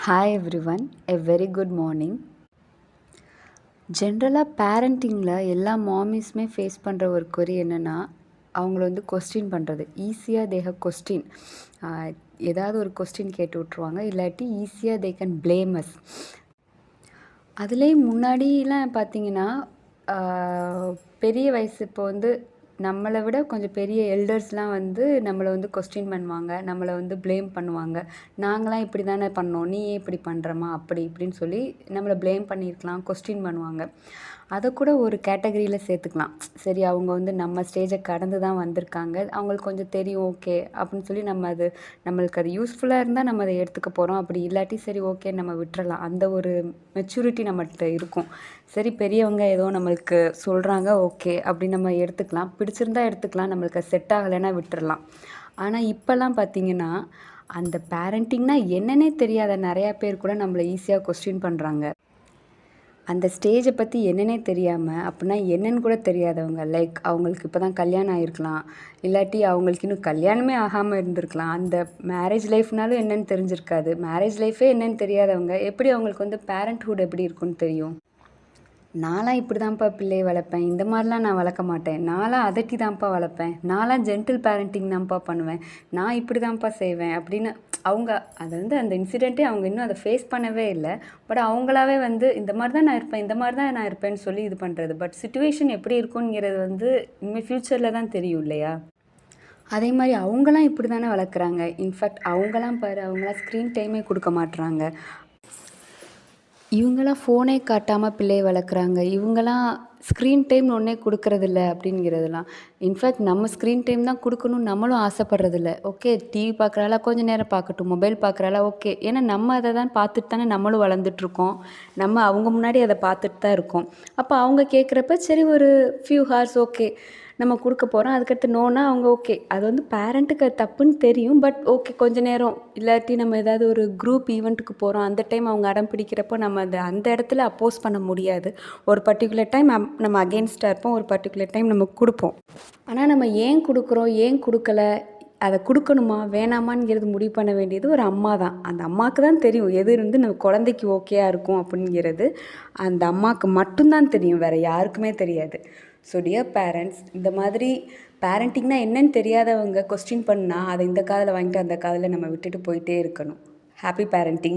Hi everyone, a very good morning. ஜென்ரலாக பேரண்டிங்கில் எல்லா மாமிஸுமே face பண்ணுற ஒரு கொரி என்னென்னா, அவங்கள வந்து கொஸ்டின் பண்ணுறது. ஈஸியாக தே ஹவ் கொஸ்டின். ஏதாவது ஒரு கொஸ்டின் கேட்டு விட்ருவாங்க, இல்லாட்டி ஈஸியாக தே கேன் பிளேம் அஸ். அதுலேயும் முன்னாடிலாம் பார்த்தீங்கன்னா, பெரிய வயசு இப்போ வந்து நம்மளை விட கொஞ்சம் பெரிய எல்டர்ஸ்லாம் வந்து நம்மளை வந்து கொஸ்டின் பண்ணுவாங்க, நம்மளை வந்து ப்ளேம் பண்ணுவாங்க. நாங்களாம் இப்படி தானே பண்ணோம், நீ ஏன் இப்படி பண்ணுறமா, அப்படி இப்படின்னு சொல்லி நம்மளை ப்ளேம் பண்ணியிருக்கலாம், கொஸ்டின் பண்ணுவாங்க. அதை கூட ஒரு கேட்டகரியில் சேர்த்துக்கலாம். சரி, அவங்க வந்து நம்ம ஸ்டேஜை கடந்து தான் வந்திருக்காங்க, அவங்களுக்கு கொஞ்சம் தெரியும், ஓகே அப்படின்னு சொல்லி நம்மளுக்கு அது யூஸ்ஃபுல்லாக இருந்தால் நம்ம அதை எடுத்துக்க போகிறோம். அப்படி இல்லாட்டி சரி ஓகே நம்ம விட்டுறலாம். அந்த ஒரு மெச்சூரிட்டி நம்மகிட்ட இருக்கும். சரி, பெரியவங்க ஏதோ நம்மளுக்கு சொல்கிறாங்க, ஓகே அப்படின்னு நம்ம எடுத்துக்கலாம். பிடிச்சிருந்தா எடுத்துக்கலாம், நம்மளுக்கு செட் ஆகலைன்னா விட்டுறலாம். ஆனால் இப்போல்லாம் பார்த்தீங்கன்னா, அந்த பேரண்டிங்னா என்னன்னே தெரியாத நிறையா பேர் கூட நம்மளை ஈஸியாக கொஸ்டின் பண்ணுறாங்க. அந்த ஸ்டேஜை பற்றி என்னன்னே தெரியாமல், அப்படின்னா என்னன்னு கூட தெரியாதவங்க, லைக் அவங்களுக்கு இப்போ தான் கல்யாணம் ஆகிருக்கலாம், இல்லாட்டி அவங்களுக்கு இன்னும் கல்யாணமே ஆகாமல் இருந்திருக்கலாம். அந்த மேரேஜ் லைஃப்னாலும் என்னென்னு தெரிஞ்சிருக்காது. மேரேஜ் லைஃபே என்னென்னு தெரியாதவங்க எப்படி அவங்களுக்கு வந்து பேரண்ட்ஹுட் எப்படி இருக்குன்னு தெரியும். நான்லாம் இப்படி தான்ப்பா பிள்ளையை வளர்ப்பேன், இந்த மாதிரிலாம் நான் வளர்க்க மாட்டேன், நான்லாம் அதட்டி தான்ப்பா வளர்ப்பேன், நான்லாம் ஜென்டில் பேரண்டிங் தான்ப்பா பண்ணுவேன், நான் இப்படி தான்ப்பா செய்வேன் அப்படின்னு அவங்க அதை வந்து அந்த இன்சிடெண்ட்டே அவங்க இன்னும் அதை ஃபேஸ் பண்ணவே இல்லை. பட் அவங்களாவே வந்து இந்த மாதிரி தான் நான் இருப்பேன், இந்த மாதிரி தான் நான் இருப்பேன்னு சொல்லி இது பண்ணுறது. பட் சிச்சுவேஷன் எப்படி இருக்குங்கிறது வந்து இனிமேல் ஃப்யூச்சரில் தான் தெரியும் இல்லையா. அதே மாதிரி அவங்களாம் இப்படி தானே வளர்க்குறாங்க. இன்ஃபேக்ட் அவங்களாம் பாரு, அவங்களாம் ஸ்க்ரீன் டைமே கொடுக்க மாட்டுறாங்க. இவங்களாம் ஃபோனே காட்டாமல் பிள்ளையை வளர்க்குறாங்க. இவங்களாம் ஸ்க்ரீன் டைம் ஒன்றே கொடுக்கறதில்ல அப்படிங்கிறதெல்லாம். இன்ஃபேக்ட் நம்ம ஸ்க்ரீன் டைம் தான் கொடுக்கணும்னு நம்மளும் ஆசைப்படுறதில்ல. ஓகே, டிவி பார்க்குறாளா, கொஞ்சம் நேரம் பார்க்கட்டும், மொபைல் பார்க்குறாளா, ஓகே. ஏன்னா நம்ம அதை தான் பார்த்துட்டு தானே நம்மளும் வளர்ந்துட்ருக்கோம். நம்ம அவங்க முன்னாடி அதை பார்த்துட்டு தான் இருக்கோம். அப்போ அவங்க கேட்குறப்ப சரி ஒரு ஃபியூ ஹார்ஸ் ஓகே நம்ம கொடுக்க போகிறோம். அதுக்கடுத்து நோனா அவங்க ஓகே. அது வந்து பேரண்ட்டுக்கு அது தப்புன்னு தெரியும். பட் ஓகே, கொஞ்சம் நேரம், இல்லாட்டி நம்ம ஏதாவது ஒரு குரூப் ஈவெண்ட்டுக்கு போகிறோம், அந்த டைம் அவங்க அடம் பிடிக்கிறப்போ நம்ம அந்த இடத்துல அப்போஸ் பண்ண முடியாது. ஒரு பர்டிகுலர் டைம் நம்ம அகெயின்ஸ்டாக இருப்போம், ஒரு பர்டிகுலர் டைம் நம்ம கொடுப்போம். ஆனால் நம்ம ஏன் கொடுக்குறோம், ஏன் கொடுக்கல, அதை கொடுக்கணுமா வேணாமாங்கிறது முடிவு பண்ண வேண்டியது ஒரு அம்மா தான். அந்த அம்மாவுக்கு தான் தெரியும் எது வந்து நம்ம குழந்தைக்கு ஓகேயாக இருக்கும் அப்படிங்கிறது. அந்த அம்மாவுக்கு மட்டும்தான் தெரியும், வேறு யாருக்குமே தெரியாது. ஸோ டியர் பேரண்ட்ஸ், இந்த மாதிரி பேரண்டிங்னா என்னன்னு தெரியாதவங்க கொஸ்டின் பண்ணால் அதை இந்த காதில் வாங்கிட்டு அந்த காதில் நம்ம விட்டுட்டு போயிட்டே இருக்கணும். Happy parenting.